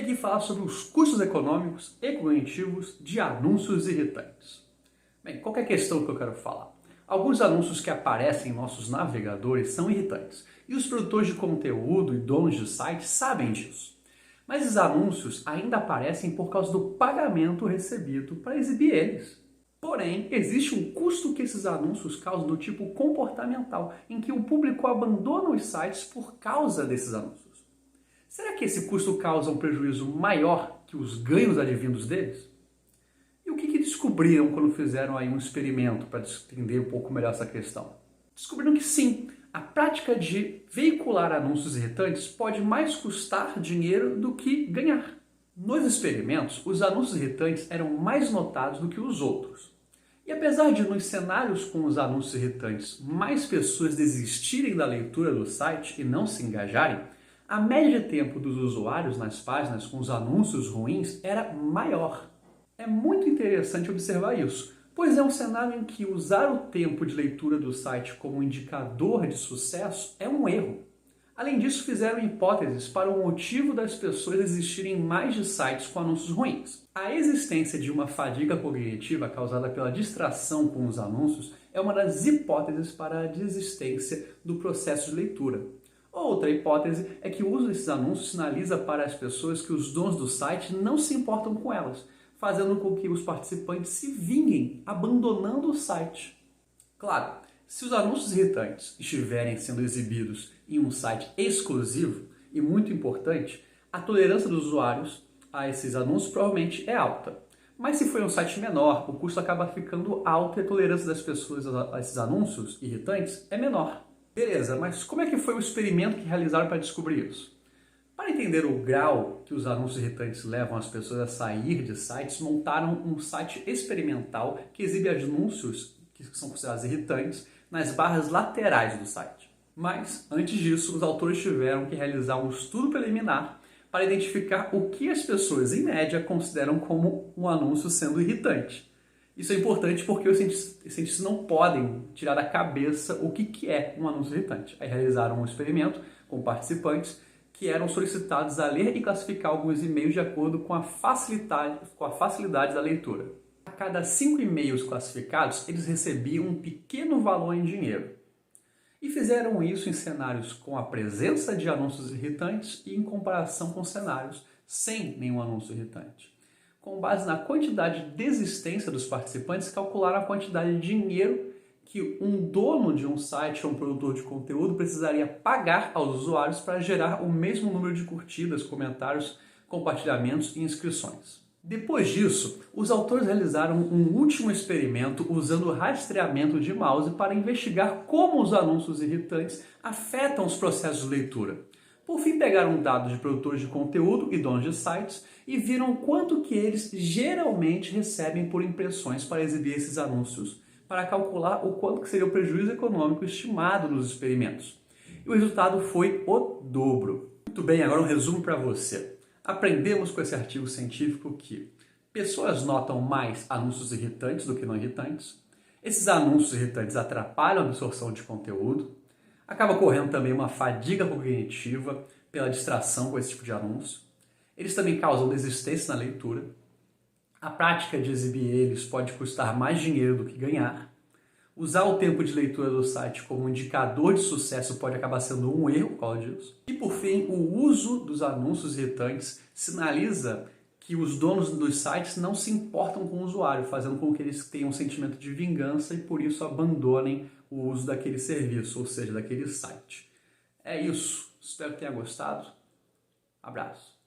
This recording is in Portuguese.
aqui falar sobre os custos econômicos e cognitivos de anúncios irritantes. Bem, qual que é a questão que eu quero falar? Alguns anúncios que aparecem em nossos navegadores são irritantes, e os produtores de conteúdo e donos de sites sabem disso. Mas esses anúncios ainda aparecem por causa do pagamento recebido para exibir eles. Porém, existe um custo que esses anúncios causam do tipo comportamental, em que o público abandona os sites por causa desses anúncios. Será que esse custo causa um prejuízo maior que os ganhos advindos deles? E o que descobriram quando fizeram aí um experimento para entender um pouco melhor essa questão? Descobriram que sim, a prática de veicular anúncios irritantes pode mais custar dinheiro do que ganhar. Nos experimentos, os anúncios irritantes eram mais notados do que os outros. E apesar de nos cenários com os anúncios irritantes mais pessoas desistirem da leitura do site e não se engajarem, a média de tempo dos usuários nas páginas com os anúncios ruins era maior. É muito interessante observar isso, pois é um cenário em que usar o tempo de leitura do site como indicador de sucesso é um erro. Além disso, fizeram hipóteses para o motivo das pessoas desistirem mais de sites com anúncios ruins. A existência de uma fadiga cognitiva causada pela distração com os anúncios é uma das hipóteses para a desistência do processo de leitura. Outra hipótese é que o uso desses anúncios sinaliza para as pessoas que os donos do site não se importam com elas, fazendo com que os participantes se vinguem, abandonando o site. Claro, se os anúncios irritantes estiverem sendo exibidos em um site exclusivo e muito importante, a tolerância dos usuários a esses anúncios provavelmente é alta. Mas se for um site menor, o custo acaba ficando alto e a tolerância das pessoas a esses anúncios irritantes é menor. Beleza, mas como é que foi o experimento que realizaram para descobrir isso? Para entender o grau que os anúncios irritantes levam as pessoas a sair de sites, montaram um site experimental que exibe anúncios que são considerados irritantes nas barras laterais do site. Mas, antes disso, os autores tiveram que realizar um estudo preliminar para identificar o que as pessoas, em média, consideram como um anúncio sendo irritante. Isso é importante porque os cientistas não podem tirar da cabeça o que é um anúncio irritante. Aí realizaram um experimento com participantes que eram solicitados a ler e classificar alguns e-mails de acordo com a facilidade da leitura. A cada 5 e-mails classificados, eles recebiam um pequeno valor em dinheiro. E fizeram isso em cenários com a presença de anúncios irritantes e em comparação com cenários sem nenhum anúncio irritante. Com base na quantidade de desistência dos participantes, calcularam a quantidade de dinheiro que um dono de um site ou um produtor de conteúdo precisaria pagar aos usuários para gerar o mesmo número de curtidas, comentários, compartilhamentos e inscrições. Depois disso, os autores realizaram um último experimento usando rastreamento de mouse para investigar como os anúncios irritantes afetam os processos de leitura. Por fim, pegaram dados de produtores de conteúdo e donos de sites e viram quanto que eles geralmente recebem por impressões para exibir esses anúncios, para calcular o quanto que seria o prejuízo econômico estimado nos experimentos. E o resultado foi o dobro. Muito bem, agora um resumo para você. Aprendemos com esse artigo científico que pessoas notam mais anúncios irritantes do que não irritantes. Esses anúncios irritantes atrapalham a absorção de conteúdo. Acaba ocorrendo também uma fadiga cognitiva pela distração com esse tipo de anúncio. Eles também causam desistência na leitura. A prática de exibir eles pode custar mais dinheiro do que ganhar. Usar o tempo de leitura do site como indicador de sucesso pode acabar sendo um erro por causa disso. E por fim, o uso dos anúncios irritantes sinaliza que os donos dos sites não se importam com o usuário, fazendo com que eles tenham um sentimento de vingança e por isso abandonem o uso daquele serviço, ou seja, daquele site. É isso. Espero que tenha gostado. Abraço.